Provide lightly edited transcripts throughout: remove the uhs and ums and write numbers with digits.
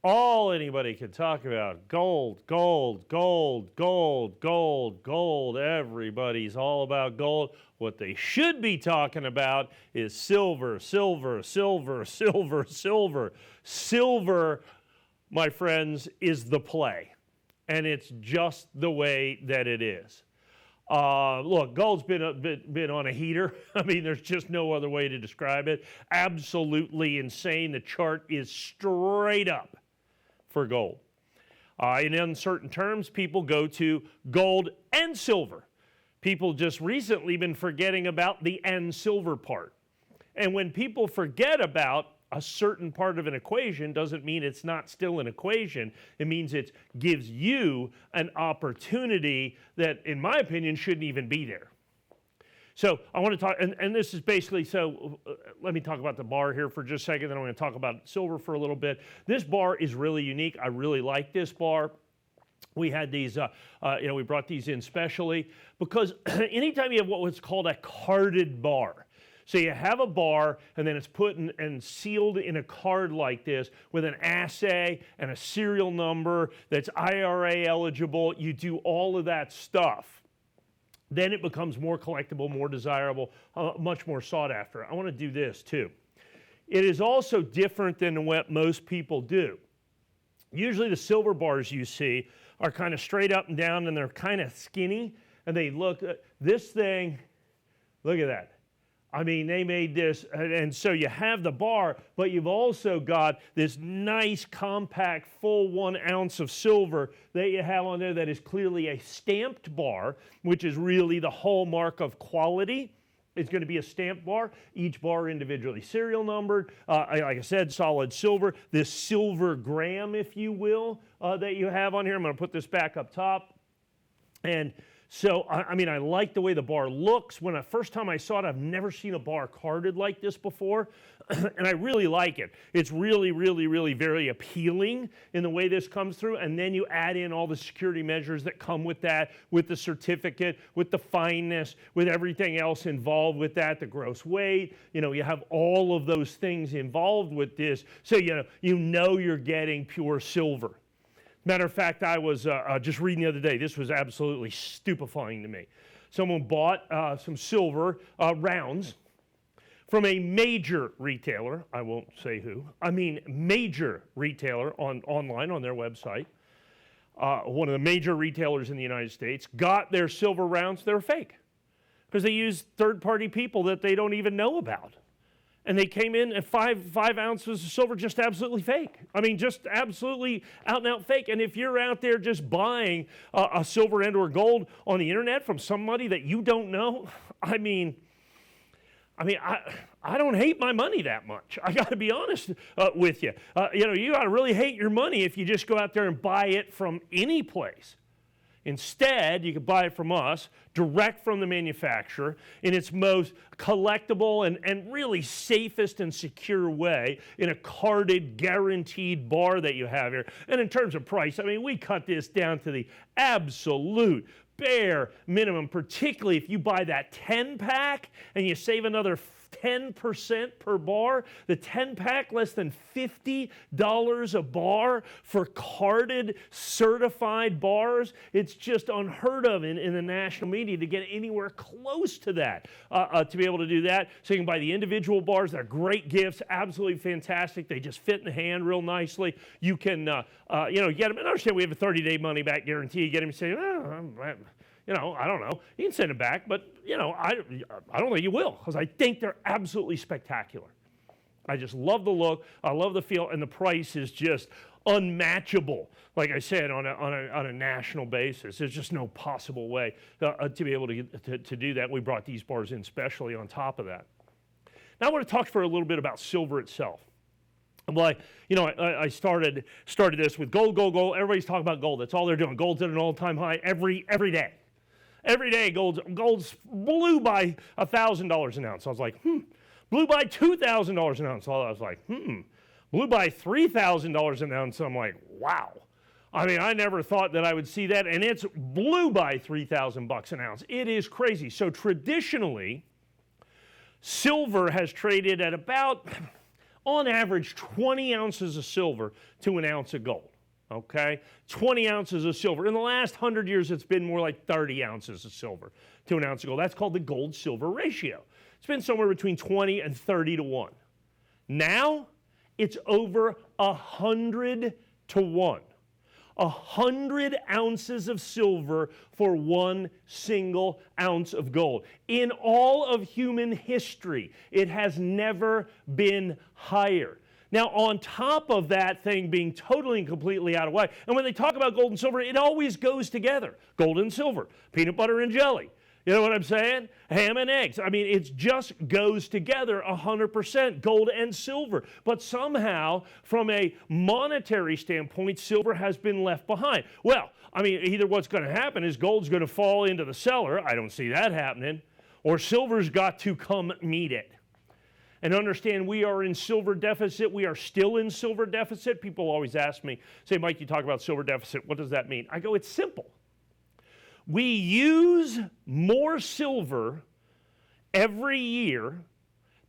all anybody can talk about. Gold, gold, gold, gold, gold, gold. Everybody's all about gold. What they should be talking about is silver, silver, silver, silver, silver. Silver, my friends, is the play. And it's just the way that it is. Look, gold's been on a heater. I mean, there's just no other way to describe it. Absolutely insane. The chart is straight up for gold. In uncertain terms, people go to gold and silver. People just recently been forgetting about the and silver part. And when people forget about a certain part of an equation, doesn't mean it's not still an equation. It means it gives you an opportunity that, in my opinion, shouldn't even be there. So I want to talk, and this is basically, let me talk about the bar here for just a second, then I'm going to talk about silver for a little bit. This bar is really unique. I really like this bar. We had these, we brought these in specially because anytime you have what's called a carded bar, so you have a bar and then it's put in and sealed in a card like this with an assay and a serial number that's IRA eligible. You do all of that stuff. Then it becomes more collectible, more desirable, much more sought after. I want to do this too. It is also different than what most people do. Usually the silver bars you see are kind of straight up and down and they're kind of skinny and they look, this thing, look at that. I mean, they made this, and so you have the bar, but you've also got this nice, compact, full 1 ounce of silver that you have on there that is clearly a stamped bar, which is really the hallmark of quality. It's going to be a stamped bar, each bar individually serial numbered. Like I said, solid silver. This silver gram, if you will, that you have on here. I'm going to put this back up top. And so, I mean, I like the way the bar looks. When the first time I saw it, I've never seen a bar carded like this before, and I really like it. It's really, really, really very appealing in the way this comes through, and then you add in all the security measures that come with that, with the certificate, with the fineness, with everything else involved with that, the gross weight. You know, you have all of those things involved with this, so you know you're getting pure silver. Matter of fact, I was just reading the other day. This was absolutely stupefying to me. Someone bought some silver rounds from a major retailer. I won't say who. I mean major retailer online on their website. One of the major retailers in the United States got their silver rounds. They're fake because they use third-party people that they don't even know about. And they came in at five ounces of silver, just absolutely fake. I mean, just absolutely out and out fake. And if you're out there just buying a silver and or gold on the internet from somebody that you don't know, I mean, I don't hate my money that much. I got to be honest with you. You got to really hate your money if you just go out there and buy it from any place. Instead, you can buy it from us, direct from the manufacturer, in its most collectible and really safest and secure way, in a carded, guaranteed bar that you have here. And in terms of price, I mean, we cut this down to the absolute bare minimum, particularly if you buy that 10-pack and you save another 10% per bar. The 10-pack, less than $50 a bar for carded, certified bars. It's just unheard of in the national media to get anywhere close to that, to be able to do that. So you can buy the individual bars. They're great gifts, absolutely fantastic. They just fit in the hand real nicely. You can, get them. And understand we have a 30-day money-back guarantee. You get them and say, I don't know. You can send it back, but, I don't think you will because I think they're absolutely spectacular. I just love the look. I love the feel, and the price is just unmatchable. Like I said, on a national basis, there's just no possible way to be able to do that. We brought these bars in specially on top of that. Now I want to talk for a little bit about silver itself. Well, I started this with gold. Everybody's talking about gold. That's all they're doing. Gold's at an all-time high every day. Every day, gold's blew by $1,000 an ounce. I was like, Blew by $2,000 an ounce. I was like, Blew by $3,000 an ounce. I'm like, wow. I mean, I never thought that I would see that, and it's blew by $3,000 an ounce. It is crazy. So traditionally, silver has traded at about On average, 20 ounces of silver to an ounce of gold. Okay? 20 ounces of silver. In the last 100 years, it's been more like 30 ounces of silver to an ounce of gold. That's called the gold-silver ratio. It's been somewhere between 20 and 30 to 1. Now, it's over 100 to 1. 100 ounces of silver for one single ounce of gold. In all of human history, it has never been higher. Now, on top of that thing being totally and completely out of whack, and when they talk about gold and silver, it always goes together. Gold and silver, peanut butter and jelly. You know what I'm saying? Ham and eggs. I mean, it just goes together 100%, gold and silver. But somehow, from a monetary standpoint, silver has been left behind. Well, I mean, either what's going to happen is gold's going to fall into the cellar. I don't see that happening. Or silver's got to come meet it. And understand we are in silver deficit. We are still in silver deficit. People always ask me, say, Mike, you talk about silver deficit. What does that mean? I go, it's simple. We use more silver every year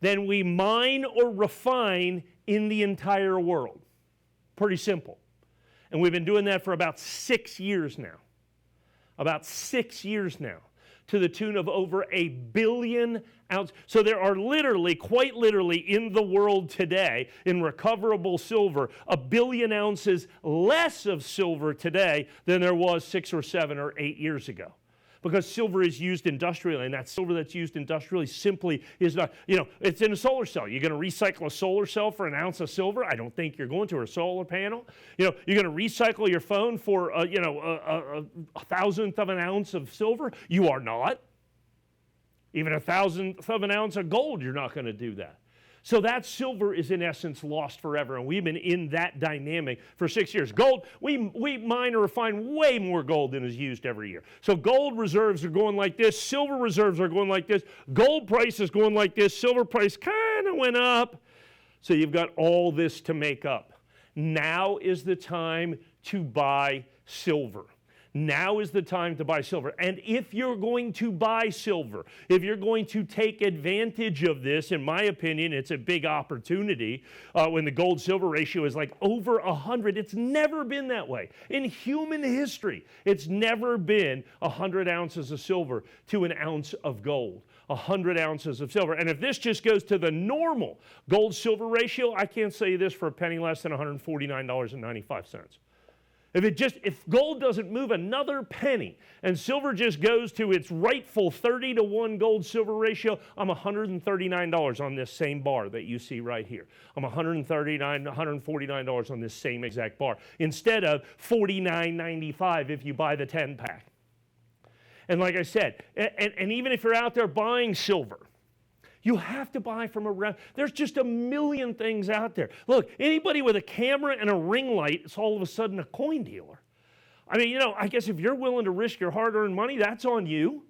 than we mine or refine in the entire world. Pretty simple. And we've been doing that for about 6 years now. About 6 years now. To the tune of over 1 billion ounces. So there are literally, quite literally, in the world today, in recoverable silver, 1 billion ounces less of silver today than there was 6 or 7 or 8 years ago. Because silver is used industrially, and that silver that's used industrially simply is not, it's in a solar cell. You're going to recycle a solar cell for an ounce of silver? I don't think you're going to, or a solar panel. You're going to recycle your phone for, a thousandth of an ounce of silver? You are not. Even a thousandth of an ounce of gold, you're not going to do that. So that silver is in essence lost forever, and we've been in that dynamic for 6 years. Gold, we mine or refine way more gold than is used every year. So gold reserves are going like this, silver reserves are going like this, gold price is going like this, silver price kind of went up. So you've got all this to make up. Now is the time to buy silver. Now is the time to buy silver. And if you're going to buy silver, if you're going to take advantage of this, in my opinion, it's a big opportunity when the gold-silver ratio is like over 100. It's never been that way. In human history, it's never been 100 ounces of silver to an ounce of gold. 100 ounces of silver. And if this just goes to the normal gold-silver ratio, I can't say this for a penny less than $149.95. If gold doesn't move another penny and silver just goes to its rightful 30 to 1 gold-silver ratio, I'm $139 on this same bar that you see right here. I'm $149 on this same exact bar instead of $49.95 if you buy the 10-pack. And like I said, and even if you're out there buying silver, you have to buy from around. There's just a million things out there. Look, anybody with a camera and a ring light is all of a sudden a coin dealer. I mean, I guess if you're willing to risk your hard-earned money, that's on you.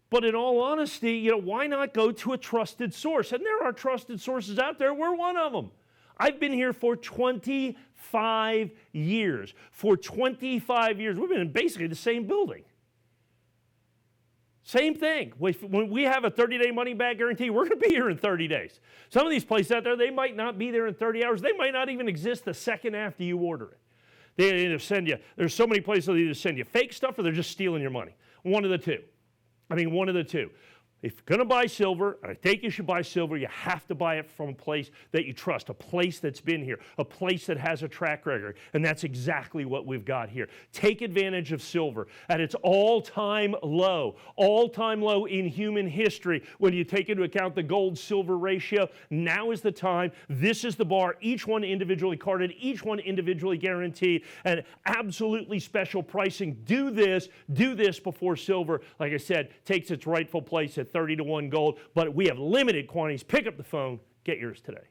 But in all honesty, why not go to a trusted source? And there are trusted sources out there. We're one of them. I've been here for 25 years. For 25 years, we've been in basically the same building. Same thing. When we have a 30-day money-back guarantee, we're going to be here in 30 days. Some of these places out there, they might not be there in 30 hours. They might not even exist the second after you order it. They either send you, there's so many places that either send you fake stuff or they're just stealing your money. One of the two. One of the two. If you're going to buy silver, and I think you should buy silver, you have to buy it from a place that you trust, a place that's been here, a place that has a track record, and that's exactly what we've got here. Take advantage of silver at its all-time low in human history when you take into account the gold-silver ratio. Now is the time. This is the bar, each one individually carded, each one individually guaranteed, and absolutely special pricing. Do this before silver, like I said, takes its rightful place at 30 to 1 gold, but we have limited quantities. Pick up the phone, get yours today.